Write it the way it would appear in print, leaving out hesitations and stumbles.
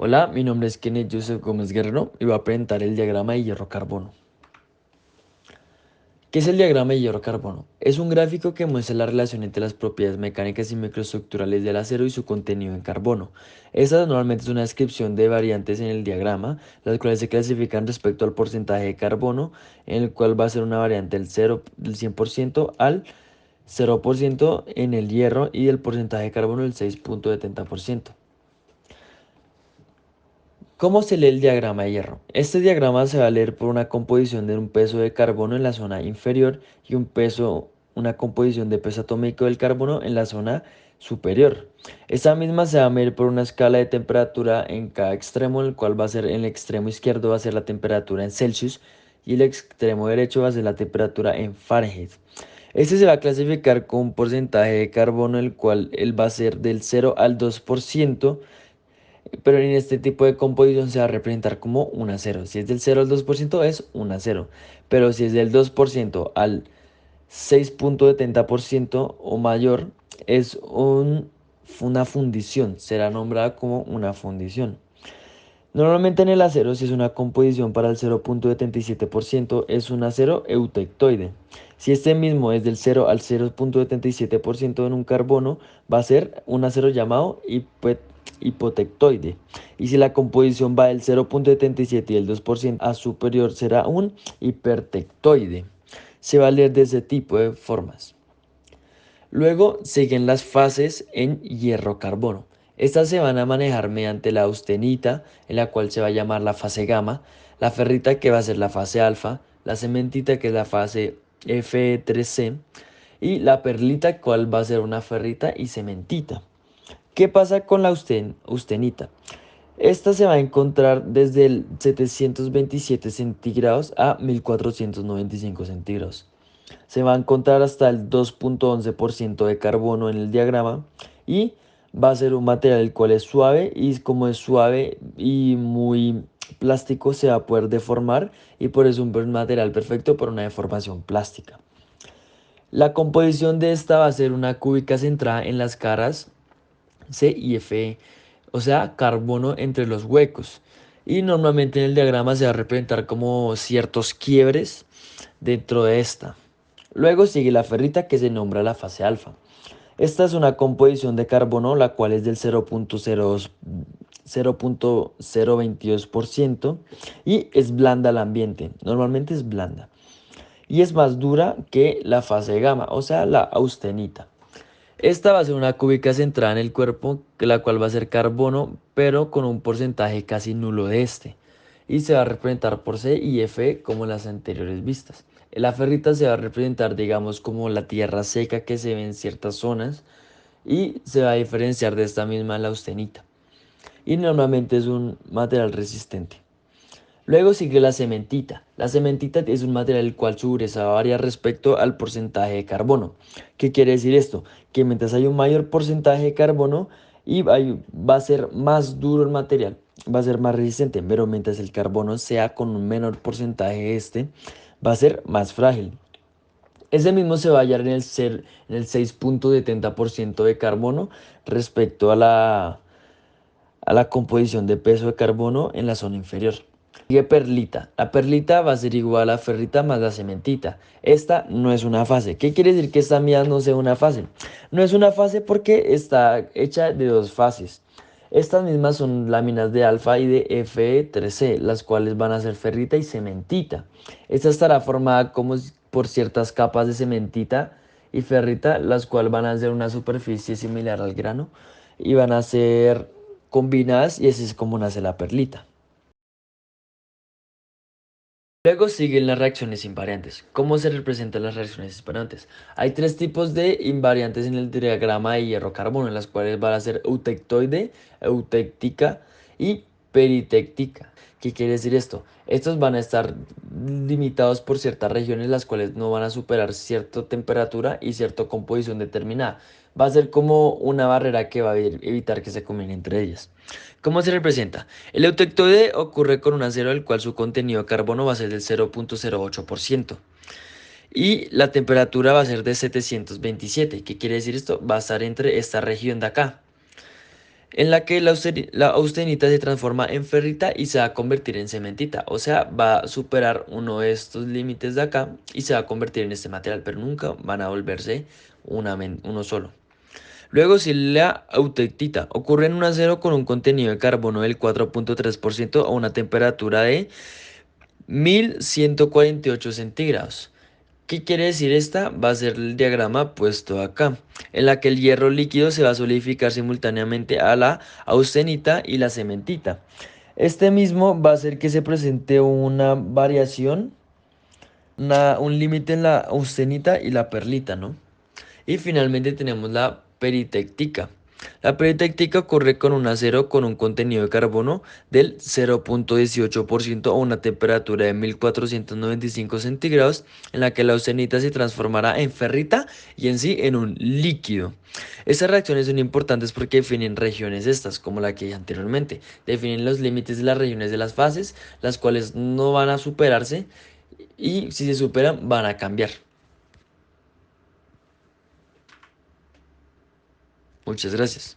Hola, mi nombre es Kenneth Joseph Gómez Guerrero y voy a presentar el diagrama de hierro-carbono. ¿Qué es el diagrama de hierro-carbono? Es un gráfico que muestra la relación entre las propiedades mecánicas y microestructurales del acero y su contenido en carbono. Esta normalmente es una descripción de variantes en el diagrama, las cuales se clasifican respecto al porcentaje de carbono, en el cual va a ser una variante del 100% al 0% en el hierro y del porcentaje de carbono del 6,70%. ¿Cómo se lee el diagrama de hierro? Este diagrama se va a leer por una composición de un peso de carbono en la zona inferior y una composición de peso atómico del carbono en la zona superior. Esta misma se va a medir por una escala de temperatura en cada extremo, el cual va a ser en el extremo izquierdo va a ser la temperatura en Celsius y el extremo derecho va a ser la temperatura en Fahrenheit. Este se va a clasificar con un porcentaje de carbono, el cual él va a ser del 0 al 2%, pero en este tipo de composición se va a representar como 1 a 0. Si es del 0 al 2% es 1 a 0. Pero si es del 2% al 6,70% o mayor, es una fundición. Será nombrada como una fundición. Normalmente en el acero, si es una composición para el 0,77%, es un acero eutectoide. Si este mismo es del 0 al 0,77% en un carbono, va a ser un acero llamado hipotectoide. Y si la composición va del 0,77 y el 2% a superior, será un hipertectoide. Se va a leer de ese tipo de formas. Luego siguen las fases en hierro-carbono. Estas se van a manejar mediante la austenita, en la cual se va a llamar la fase gamma, la ferrita, que va a ser la fase alfa, la cementita, que es la fase Fe3C, y la perlita, cual va a ser una ferrita y cementita. ¿Qué pasa con la austenita? Esta se va a encontrar desde el 727 centígrados a 1495 centígrados. Se va a encontrar hasta el 2,11% de carbono en el diagrama y va a ser un material el cual es suave, y como es suave y muy plástico se va a poder deformar, y por eso es un material perfecto para una deformación plástica. La composición de esta va a ser una cúbica centrada en las caras C y Fe, o sea, carbono entre los huecos. Y normalmente en el diagrama se va a representar como ciertos quiebres dentro de esta. Luego sigue la ferrita, que se nombra la fase alfa. Esta es una composición de carbono, la cual es del 0,022% y es blanda al ambiente. Normalmente es blanda. Y es más dura que la fase gamma, o sea, la austenita. Esta va a ser una cúbica centrada en el cuerpo, la cual va a ser carbono, pero con un porcentaje casi nulo de este. Y se va a representar por C y F como las anteriores vistas. La ferrita se va a representar, digamos, como la tierra seca que se ve en ciertas zonas, y se va a diferenciar de esta misma la austenita. Y normalmente es un material resistente. Luego sigue la cementita. La cementita es un material el cual su dureza varía respecto al porcentaje de carbono. ¿Qué quiere decir esto? Que mientras hay un mayor porcentaje de carbono va a ser más duro el material, va a ser más resistente, pero mientras el carbono sea con un menor porcentaje de este, va a ser más frágil. Ese mismo se va a hallar en el 6,70% de carbono respecto a la composición de peso de carbono en la zona inferior. Sigue perlita. La perlita va a ser igual a ferrita más la cementita. Esta no es una fase. ¿Qué quiere decir que esta mía no sea una fase? No es una fase porque está hecha de dos fases. Estas mismas son láminas de alfa y de Fe3C, las cuales van a ser ferrita y cementita. Esta estará formada como por ciertas capas de cementita y ferrita, las cuales van a ser una superficie similar al grano y van a ser combinadas, y así es como nace la perlita. Luego siguen las reacciones invariantes. ¿Cómo se representan las reacciones invariantes? Hay tres tipos de invariantes en el diagrama de hierro-carbono, en las cuales van a ser eutectoide, eutectica y peritectica. ¿Qué quiere decir esto? Estos van a estar limitados por ciertas regiones, las cuales no van a superar cierta temperatura y cierta composición determinada. Va a ser como una barrera que va a evitar que se combinen entre ellas. ¿Cómo se representa? El eutectoide ocurre con un acero el cual su contenido de carbono va a ser del 0,08% y la temperatura va a ser de 727. ¿Qué quiere decir esto? Va a estar entre esta región de acá. en la que la austenita se transforma en ferrita y se va a convertir en cementita. O sea, va a superar uno de estos límites de acá y se va a convertir en este material, pero nunca van a volverse uno solo. Luego, si la austenita ocurre en un acero con un contenido de carbono del 4.3% a una temperatura de 1148 centígrados. ¿Qué quiere decir esta? Va a ser el diagrama puesto acá, en la que el hierro líquido se va a solidificar simultáneamente a la austenita y la cementita. Este mismo va a hacer que se presente una variación, un límite en la austenita y la perlita, ¿no? Y finalmente tenemos la peritectica. La peritectica ocurre con un acero con un contenido de carbono del 0.18% a una temperatura de 1495 centígrados, en la que la austenita se transformará en ferrita y en sí en un líquido. Estas reacciones son importantes porque definen regiones estas, como la que dije anteriormente. Definen los límites de las regiones de las fases, las cuales no van a superarse y si se superan van a cambiar. Muchas gracias.